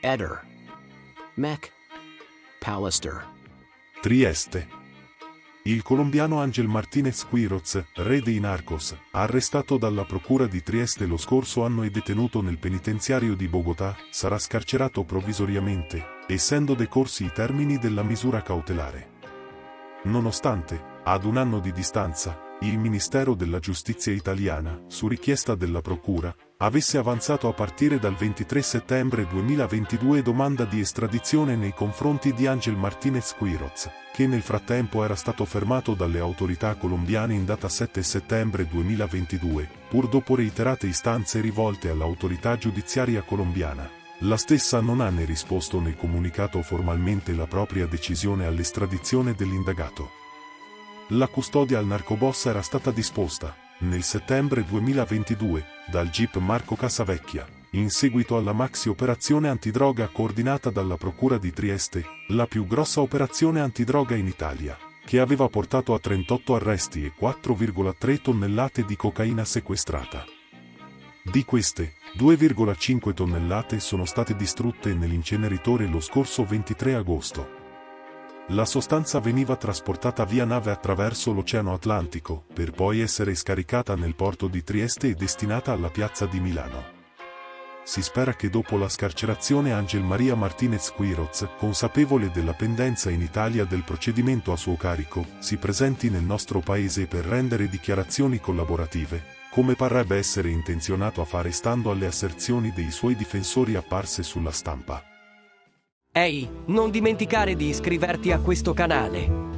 Eder. Mech. Pallister. Trieste. Il colombiano Ángel Martínez Quiroz, re dei narcos, arrestato dalla procura di Trieste lo scorso anno e detenuto nel penitenziario di Bogotà, sarà scarcerato provvisoriamente, essendo decorsi i termini della misura cautelare. Nonostante, ad un anno di distanza, il Ministero della Giustizia italiana, su richiesta della procura, avesse avanzato a partire dal 23 settembre 2022 domanda di estradizione nei confronti di Ángel Martínez Quiroz, che nel frattempo era stato fermato dalle autorità colombiane in data 7 settembre 2022, pur dopo reiterate istanze rivolte all'autorità giudiziaria colombiana. La stessa non ha né risposto né comunicato formalmente la propria decisione all'estradizione dell'indagato. La custodia al narcoboss era stata disposta, nel settembre 2022, dal GIP Marco Casavecchia, in seguito alla maxi operazione antidroga coordinata dalla Procura di Trieste, la più grossa operazione antidroga in Italia, che aveva portato a 38 arresti e 4,3 tonnellate di cocaina sequestrata. Di queste, 2,5 tonnellate sono state distrutte nell'inceneritore lo scorso 23 agosto. La sostanza veniva trasportata via nave attraverso l'Oceano Atlantico, per poi essere scaricata nel porto di Trieste e destinata alla piazza di Milano. Si spera che dopo la scarcerazione Ángel María Martínez Quiroz, consapevole della pendenza in Italia del procedimento a suo carico, si presenti nel nostro paese per rendere dichiarazioni collaborative, come parrebbe essere intenzionato a fare stando alle asserzioni dei suoi difensori apparse sulla stampa. Ehi, non dimenticare di iscriverti a questo canale.